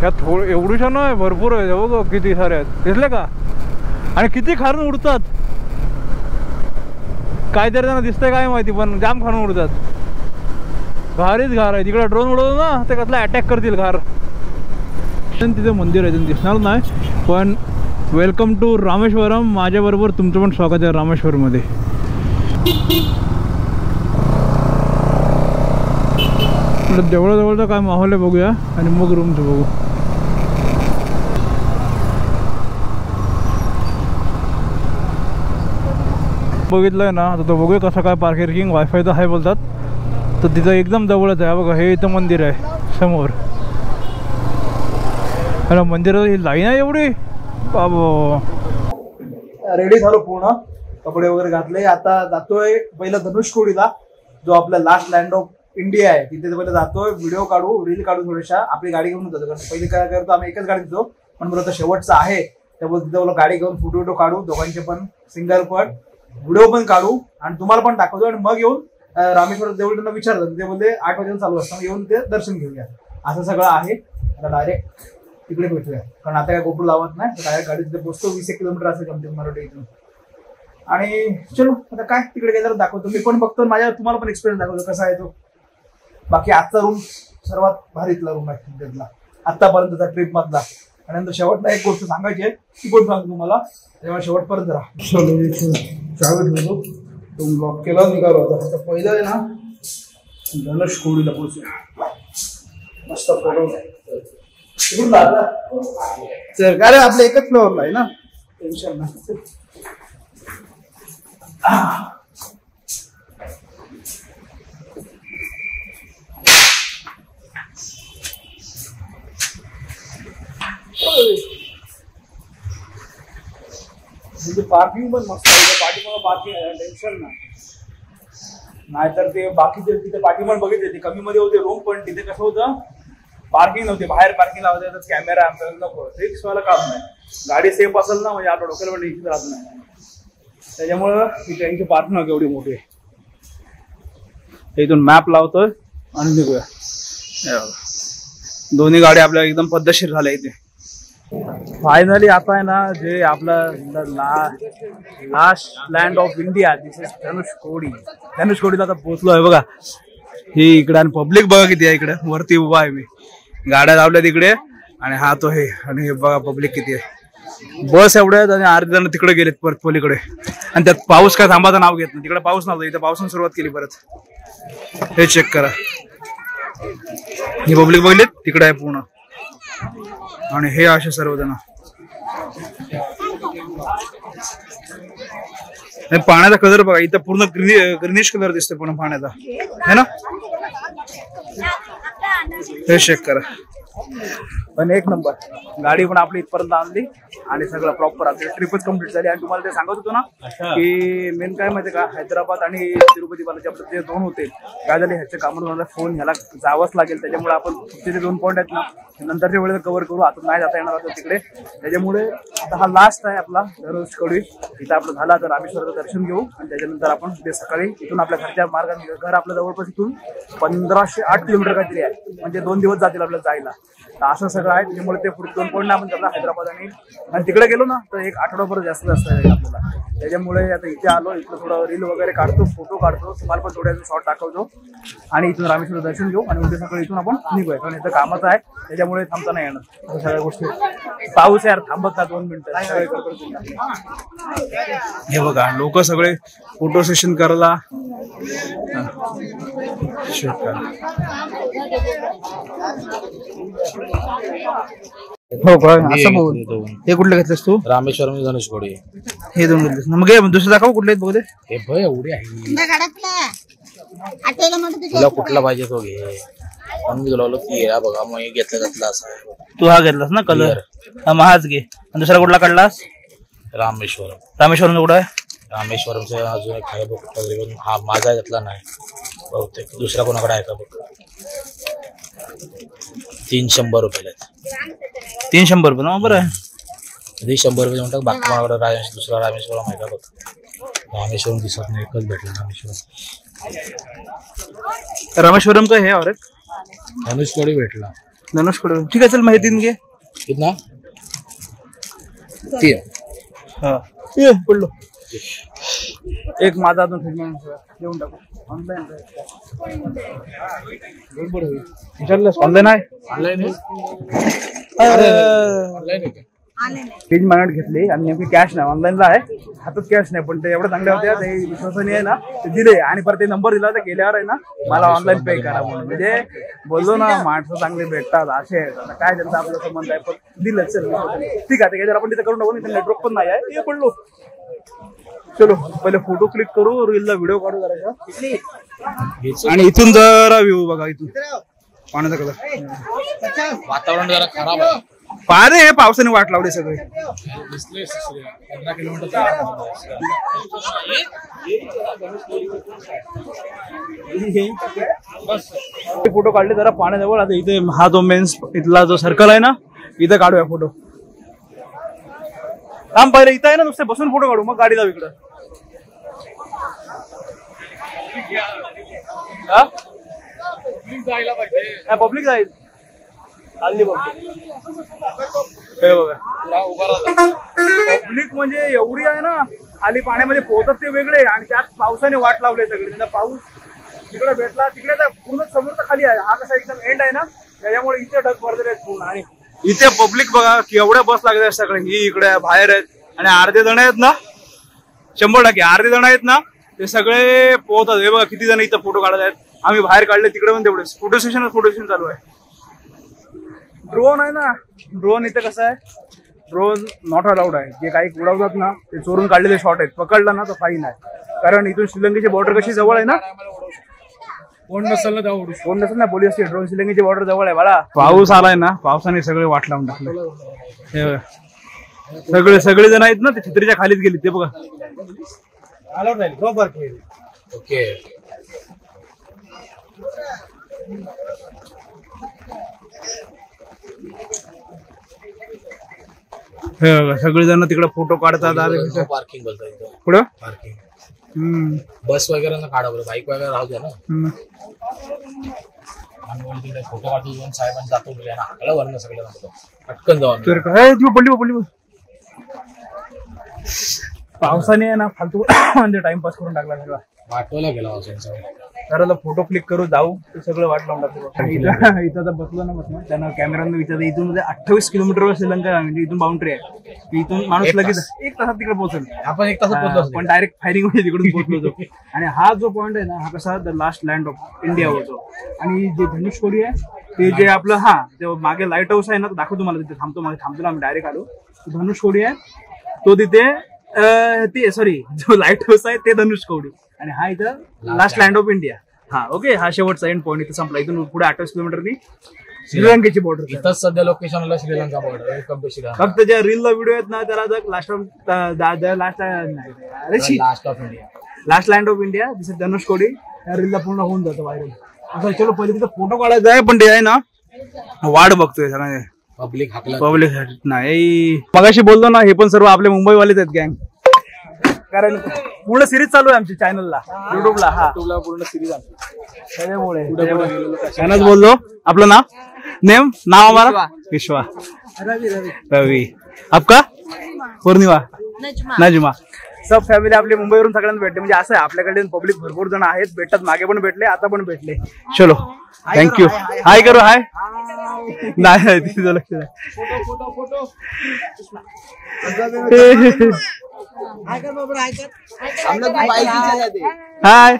ह्या एवढूशा नाही भरपूर आहेत. बघा किती सारे आहेत, दिसले का. आणि किती खारून उडतात, काहीतरी त्यांना दिसतंय काय माहिती, पण जाम खारून उडतात. घारीच घार आहे. तिकडे ड्रोन उडवतो ना ते कसला अटॅक करतील घार. तिथे मंदिर आहे, दिसणार नाही पण. Welcome to Rameswaram. माझ्याबरोबर तुमचं पण स्वागत आहे रामेश्वरमध्ये. जवळजवळचा काय माहोल आहे बघूया आणि मग रूमचं बघू. बघितलंय ना आता तो बघूया कसं काय. पार्किंग वायफायचं आहे बोलतात. तर तिथं एकदम जवळच आहे बघा, हे इथं मंदिर आहे समोर. अरे मंदिरात लाईन आहे एवढी बाबा. रेडी झालो पूर्ण, कपडे वगैरे घातले. आता जातोय पहिला धनुषकोडीला, जो आपला लास्ट लँड ऑफ इंडिया आहे, तिथे पहिला जातोय. व्हिडिओ काढू, रील काढू थोड्याशा. आपली गाडी घेऊन जातो, कारण पहिले काय करतो आम्ही एकच गाडी देतो, पण बरं आता शेवटचा आहे त्यामुळे तिथे बोला गाडी घेऊन फोटो काढू, दोघांचे पण सिंगल पण व्हिडिओ पण काढू आणि तुम्हाला पण दाखवतो. आणि मग येऊन रामेश्वर देऊळ त्यांना विचारलं, ते बोलले 8 वाजेला चालू असतं, येऊन ते दर्शन घेऊया. असं सगळं आहे. आता डायरेक्ट तिकडे भेटूया, कारण आता काय गोपुर लावत नाही, डायरेक्ट गाडी तिथे पोहोचतो. 20 किलोमीटर असेल कमते मराठी इथून. आणि चलो आता काय तिकडे गेल्यावर दाखवतो. मी पण बघतो, माझ्या तुम्हाला पण एक्सपिरियन्स दाखवतो कसा आहे तो. बाकी आजचा रूम सर्वात भारीतला रूम आहे तिथला आतापर्यंतचा ट्रिप मधला. आणि नंतर शेवटला एक गोष्ट सांगायची आहे, ती पण सांगतो तुम्हाला, तेव्हा शेवटपर्यंत राहा. चलो चावी ठेवतो, तो ब्लॉक केला, निघालो. आता पहिलं आहे ना धनुषकोडीला पोहोचूया. मस्त फोटो सर, काय रे आपल्या एकच फ्लोअरला आहे ना, टेन्शन नाही. पार्किंग पण मस्त आहे, पाठीमागं पार्किंग आहे, टेन्शन नाही. नाहीतर ते बाकीचे तिथे पाठीमाग बघितले ते कमी मध्ये होते रूम, पण तिथे कसं होतं पार्किंग नव्हती, बाहेर पार्किंग लावते तर कॅमेरा आमच्याकडे नको, रिक्स वाला काम नाही. गाडी सेफ असेल ना, म्हणजे आपल्या डोक्याला पण टेन्शन राहत नाही. त्याच्यामुळं तिथे यांची पार्किंग एवढी मोठी आहे. इथून मॅप लावतोय आणि निघूया. दोन्ही गाड्या आपल्या एकदम पद्धतशीर झाल्या इथे. फायनली आता आहे ना, जे आपलं last land of India, this is Dhanushkodi. धनुषकोडीला आता पोहोचलो आहे बघा. ही इकडे आणि पब्लिक बघा किती आहे इकडे. वरती उभा आहे मी, गाड्या लावल्या तिकडे आणि हा तो हे, आणि हे बघा पब्लिक किती आहे. बस एवढ्या आहेत आणि अर्धे जण तिकडे गेलेत परत पलीकडे. आणि त्यात पाऊस काय थांबाचं नाव घेत नाही. तिकडे पाऊस नव्हता, इथं पावसाने सुरुवात केली परत. हे चेक करा, ही पब्लिक बघितलीत तिकडे आहे पूर्ण. आणि हे असे सर्वजण. पाण्याचा कलर बघा, इथं पूर्ण ग्रीनिश कलर दिसतोय पूर्ण पाण्याचा, है ना. हे चेक करा. पण एक नंबर गाडी पण आपली इथपर्यंत आणली आणि सगळं प्रॉपर आपली ट्रिपच कम्प्लीट झाली. आणि तुम्हाला ते सांगत होतो ना की मेन काय माहिती का, हैदराबाद आणि तिरुपती बालाजी आपले जे 2 होते, काय झाले ह्याच्या कामाला मला फोन ह्याला जावंच लागेल. त्याच्यामुळे आपण तिथे 2 पॉईंट आहेत ना, नंतरच्या वेळेला कव्हर करू. आता नाही जाता येणार आता तिकडे. त्याच्यामुळे आता हा लास्ट आहे आपला धनुषकोडी. इथं आपलं झालं तर रामेश्वराचं दर्शन घेऊ आणि त्याच्यानंतर आपण ते सकाळी इथून आपल्या घरच्या मार्गाने, घर आपल्या जवळपास इथून 1508 किलोमीटर काहीतरी आहे, म्हणजे 2 दिवस जातील आपल्याला जायला. असं सगळं आहे. त्यामुळे ते पुढे 2 पॉईंट आपण करणार हैदराबाद आणि तिकडे गेलो ना तर 1 आठवडाभर जास्त आहे आपल्याला. त्याच्यामुळे आता इथे आलो, इथं थोडं रील वगैरे काढतो, फोटो काढतो, तुम्हाला पण थोड्या शॉर्ट दाखवतो आणि इथून रामेश्वर दर्शन घेऊ आणि उद्या सकाळी इथून आपण निघूया. कारण इथं कामाचं आहे, त्याच्यामुळे थांबता नाही येणार सगळ्या गोष्टी. पाऊस यार थांबत का 2 मिनिटं. हे बघा लोक सगळे फोटो सेशन करायला. हो का, असं बोल. हे कुठले घेतलेस तू? रामेश्वरम धनुषकोडी. हे 2 घेतलेस ना, मग दुसरं दाखव कुठले आहेत बघू दे. हे भय एवढी आहे, तुला कुठला पाहिजे तो घे. म्हणून मी तुला बोललो की हा बघा, मग घेतला असं आहे. तू हा घेतलास ना कलर, मग हाच घे. आणि दुसरा कुठला काढलास? रामेश्वरम. रामेश्वरम कुठं आहे? रामेश्वरमचा अजून एक आहे बघ, हा माझा घेतला नाही बहुतेक, दुसरा कोणाकडे आहे का बघ. 300 रुपयाला. 300 रुपये ना, बरं आहे. 100 रुपये म्हणतात. बाकी कोणाकडे दुसरा रामेश्वरम आहे का बघ. रामेश्वरम दिसत नाही, एकच भेटला रामेश्वरम. रामेश्वरम का हे और धनुषकोडी भेटला. धनुषकोडी ठीक आहे, चल माहिती घे. कितना? 3. हा ये पडलो. एक माझा अजून ट्रीटमेंट देऊन टाकू. ऑनलाईन ऑनलाईन आहे. फ्रीज मागण्यात घेतली आणि नेमकी कॅश नाही, ऑनलाईनला आहे, हातात कॅश नाही. पण ते एवढं चांगले होते, ते विश्वासाने आहे ना, ते दिले. आणि परत ते नंबर दिला, तर गेल्यावर आहे ना मला ऑनलाईन पे करा म्हणून. म्हणजे बोललो ना, माणसं चांगले भेटतात असे आहेत. आता काय त्यांचा आपला संबंध आहे, पण दिलं. चल ठीक आहे, आपण तिथे करून टाकू. नेटवर्क पण नाही आहे. हे पडलो. चलो पहिले फोटो क्लिक करू, रीलला व्हिडिओ काढू जरा, आणि इथून जरा व्ह्यू बघा, इथून पाण्याचा कलर. वातावरण जरा खराब आहे. पारे हे पावसाने वाट लावली सगळे. 15 किलोमीटर फोटो काढले जरा पाण्याजवळ. आता इथे हा जो मेन इथला जो सर्कल आहे ना, इथं काढूया फोटो. थांब पहिले इथं आहे ना, नुसते बसून फोटो काढू, मग गाडी जाऊ इकडं. पब्लिक जाईल हल्ली पब्लिक म्हणजे एवढी आहे ना, खाली पाण्यामध्ये पोहतात ते वेगळे, आणि त्यात पावसाने वाट लावले सगळे. त्यांना पाऊस तिकडे भेटला, तिकडे पूर्ण समोर खाली आहे. हा कसा एकदम एंड आहे ना, त्याच्यामुळे इथे ढग भरलेले आहेत पूर्ण. आणि इथे पब्लिक बघा की एवढ्या बस लागले आहेत सगळे, ही इकडे बाहेर आहेत. आणि अर्धे जण आहेत ना, 100% अर्धे जण आहेत ना, ते सगळे पोहतात. हे बघा किती जण इथं फोटो काढत आहेत. आम्ही बाहेर काढले, तिकडे पण तेवढे फोटो सेशन चालू आहे. ड्रोन आहे ना, ड्रोन इथे कसं आहे, ड्रोन नॉट अलाउड आहे. जे काही उडवतात ना, ते चोरून काढलेले शॉट आहेत. पकडला ना तर फाईन आहे, कारण इथून श्रीलंकेची बॉर्डर कशी जवळ आहे ना. कोण नसेल ना पोलीस, ड्रोन श्रीलंकेची बॉर्डर जवळ आहे बाळा. पाऊस आलाय ना, पावसाने सगळे वाट लावून टाकले. सगळे जण आहेत ना, ते छत्रीच्या खालीच गेले. ते बघा अलाउड नाही. ओके. सगळे जण तिकडे फोटो काढतात. पार्किंग बोलतात पुढं पार्किंग. बस वगैरे ना काढा बरं, बाईक वगैरे राहू द्या ना. आम्ही तिकडे फोटो काढतो, दोन साहेबांनी जातो बोलले ना, हाकला वरण सगळं पटकन जाऊ. पडली पावसाने आहे ना, फालतू म्हणजे टाइमपास करून टाकला सगळा. वाटवायला गेला तर फोटो क्लिक करू जाऊ, ते सगळं वाट लावून टाकतो. इथं तर बसलो ना, बसलो त्यांना कॅमेरानं विचारलं. इथून म्हणजे 28 किलोमीटरवर श्रीलंका आहे, म्हणजे इथून बाउंड्री आहे. इथून माणूस लगेच 1 तासात तिकडे पोहोचेल. आपण 1 तासात पोहोचलो, पण डायरेक्ट फायरिंग मध्ये तिकडून पोहोचलो. आणि हा जो पॉईंट आहे ना, हा कसा the last land of India होतो. आणि जे धनुषकोडी आहे ते जे आपलं, हा जे मागे लाईट हाऊस आहे ना, दाखवतो तुम्हाला. तिथे थांबतो ना, आम्ही डायरेक्ट आलो. धनुषकोडी आहे तो तिथे, ते सॉरी जो लाईट हाऊस आहे ते धनुषकोडी. आणि हा इथं लास्ट लँड ऑफ इंडिया. हा ओके, हा शेवटचा एंड पॉईंट इथं संपला. इथून पुढे 28 किलोमीटरनी श्रीलंकेची बॉर्डर. इथंच सध्या लोकेशनला श्रीलंका बॉर्डर. फक्त ज्या रीलला व्हिडिओ आहेत ना, त्याला लास्ट लँड ऑफ इंडिया जसं धनुषकोडी त्या रीलला पूर्ण होऊन जातं व्हायरल. असं चलो पहिले तिथं फोटो काढायचा आहे, पण ते आहे ना वाट बघतोय सगळ्यांनी. पब्लिक नाही. मगाशी बोललो ना, हे पण सर्व आपले मुंबईवालेच आहेत गँग. कारण पूर्ण सिरीज चालू आहे आमची चॅनलला, युट्यूबला. हा पूर्ण सिरीज आमची, त्याच्यामुळे त्यांनाच बोललो. आपलं नाव हमारा विश्वा, रवी, आपका पूर्णिमा, नजमा. सब फॅमिली आपली मुंबईवरून सगळ्यांना भेटते. म्हणजे असं आहे, आपल्याकडे पब्लिक भरपूर जण आहेत, भेटतात. मागे पण भेटले, आता पण भेटले. चलो थँक्यू. हाय करू. हाय नाही तिथं लक्ष नाही. हाय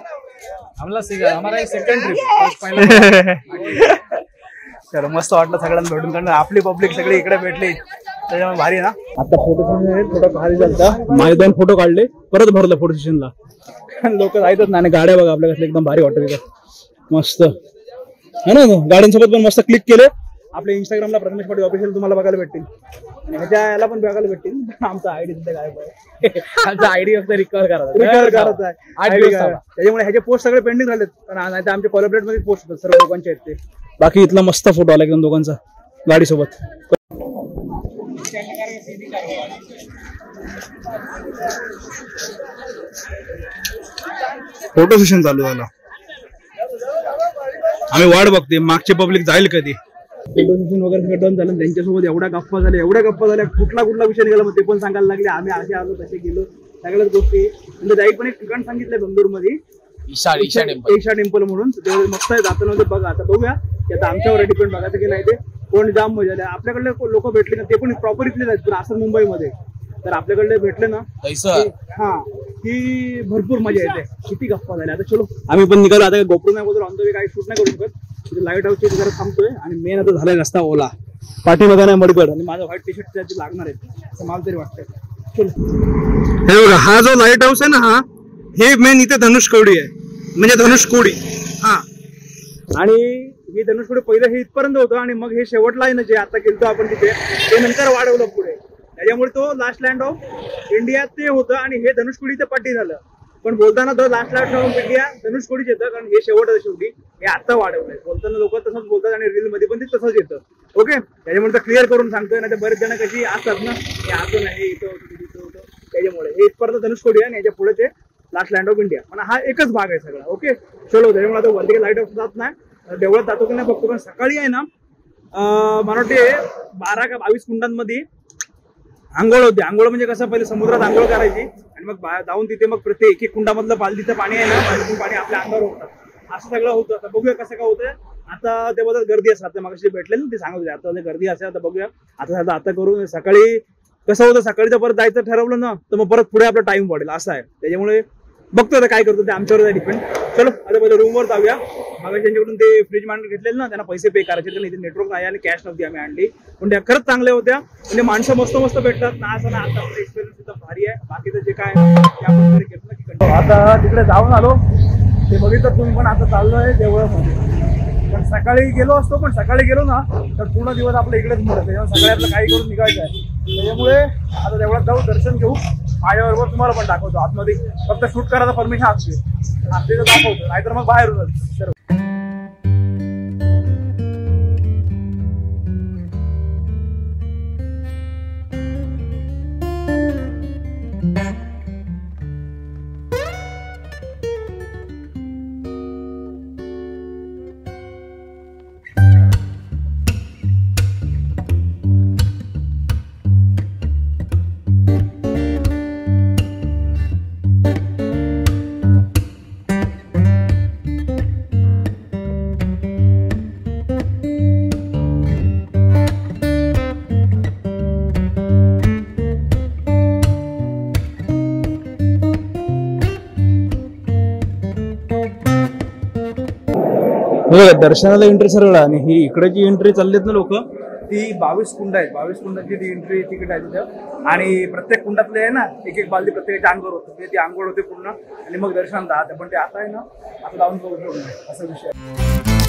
चलो, मस्त वाटलं सगळ्यांना भेटून. कारण आपली पब्लिक सगळी इकडे भेटली, त्याच्यामुळे भारी ना. आता फोटो भारी झालता. माझे 2 फोटो काढले, परत भरलं फोटो सेशनला. लोक जायतच ना. आणि गाड्या बघा आपल्या कसल्या एकदम भारी वाटत मस्त है ना. गाड्यांसोबत पण मस्त क्लिक केले. आपल्या इंस्टाग्रामला प्रथमेश पाटील ऑफिशियल तुम्हाला बघायला भेटतील, आणि ह्याच्या याला पण बघायला भेटतील. आमचा आयडी सुद्धा गायब आहे. आमचा आयडी फक्त रिकवर करायचा आहे. त्याच्यामुळे ह्याचे पोस्ट सगळे पेंडिंग झालेत, कारण आता आमच्या कोलॅबरेट मध्ये पोस्ट होतात सर्व लोकांचे आहेत ते. बाकी इथला मस्त फोटो आला एकदम दोघांचा गाडीसोबत. फोटो सेशन चालू झालं. आम्ही वाट बघते मागचे पब्लिक जाईल कधी. फोटो सेशन वगैरे डन झालं. त्यांच्यासोबत एवढ्या गप्पा झाल्या, कुठला विषय निघाला मग ते पण सांगायला लागले. आम्ही असे आलो, तसे गेलो, सगळ्याच गोष्टी. म्हणजे जाईल पण एक ठिकाण सांगितलंय बेंगलोरमध्ये, ईशा टेम्पल म्हणून. ते मस्त आहे, जाताना बघा. आता बघूया की आता आमच्यावर डिपेंड बघायचं की नाही. ते कोण जाम मजा आली. आपल्याकडले लोक भेटले ना, ते पण प्रॉपर इथलेच आहेत, पण असं मुंबईमध्ये. तर आपल्याकडले भेटले ना, हा की भरपूर मजा येते. किती गप्पा झाल्या. आता चलो आम्ही पण निघालो. आता गोप्रो नाही बोलतो, ऑन द वे काही शूट नाही करू शकत. लाईट हाऊसची जरा थांबतोय. आणि मेन आता झालाय रस्ता ओला, पाठीमध्ये नाही मडगड. आणि माझा व्हाईट टी शर्ट त्याची लागणार आहे असं मला तरी वाटतंय. हे बघा, हा जो लाईट हाऊस आहे ना, हा हे मेन इथे धनुष्कोडी आहे, म्हणजे धनुष्कोडी. हा, आणि ही धनुष्कोडी पहिलं हे इथपर्यंत होतं आणि मग हे शेवटला आहे ना जे आता गेलतो आपण तिथे, ते नंतर वाढवलं पुढे. त्याच्यामुळे तो लास्ट लँड ऑफ इंडिया ते होतं आणि हे धनुष्कोडीचं पाठी झालं. पण बोलताना तो लास्ट लँड ऑफ इंडिया धनुष्कोडीच येतं, कारण हे शेवट शेवटी हे आता वाढवलंय. बोलताना लोक तसंच बोलतात आणि रील मध्ये पण ते तसंच येतं. ओके, त्याच्यामुळे तर क्लिअर करून सांगतोय, नाही तर बरेच जण कशी असतात ना, हे असं नाही इथं होतं. त्याच्यामुळे हे इथपर्यंत धनुष्कोडी आहे आणि याच्या पुढे ते लास्ट लँड ऑफ इंडिया. पण हा एकच भाग आहे सगळा. ओके, चलो, त्याच्यामुळे आता वरती लाईट हाऊस जात नाही, देवळात जातो की नाही बघतो. पण सकाळी आहे ना, मला वाटते 12 का 22 कुंडांमध्ये आंघोळ होते. आंघोळ म्हणजे कसं, पहिले समुद्रात आंघोळ करायची आणि मग जाऊन तिथे मग प्रत्येक एक कुंडामधलं बालदीचं पाणी आहे ना, बालदीचं पाणी आपल्या अंगावर होतं. असं सगळं होतं. आता बघूया कसं काय होतंय. आता ते बघत गर्दी असतात, मग भेटले ना ते सांगत होते, आता गर्दी असेल. आता बघूया, आता करू. सकाळी कसं होतं, सकाळी जर परत जायचं ठरवलं ना, तर मग परत पुढे आपला टाइम पडेल, असं आहे. त्याच्यामुळे बघतो आता काय करतो, ते आमच्यावर डिपेंड. चलो, आता पहिले रूमवर जाऊया. मग त्यांच्याकडून ते फ्रीज मांडून घेतलेलं ना, त्यांना पैसे पे करायचे, कारण इथे नेटवर्क नाही आणि कॅश नव्हती आम्ही आणली. पण त्या खरंच चांगल्या होत्या, म्हणजे माणसं मस्त भेटतात ना. असं ना, आता एक्सपिरियन्स तिथं भारी आहे. बाकीचं जे काय ते आपण घेतलं की. आता तिकडे जाऊन आलो, ते बघितलं तुम्ही पण. आता चाललोय देवळामध्ये. पण सकाळी गेलो ना, तर पूर्ण दिवस आपल्या इकडेच मोडत. त्याच्यामुळे सकाळी आपलं काही करून निघायचं आहे. त्याच्यामुळे आता देवळात जाऊ, दर्शन घेऊ. माझ्याबरोबर तुम्हाला पण दाखवतो आतमध्ये. फक्त शूट करायला परमिशन असते तर दाखवतो, नाहीतर मग बाहेरूनच. दर्शनाला एंट्री सरळ आणि ही इकडे जी एंट्री चाललीत ना लोक, ती 22 कुंड आहेत. 22 कुंडाची ती एंट्री तिकीट आहे तिथं. आणि प्रत्येक कुंडातले आहे ना, एक बालदी प्रत्येकाच्या अंगावर होते. ती आंघोळ होते पूर्ण आणि मग दर्शन जात. पण ते आता आहे ना, आता जाऊन असं विषय.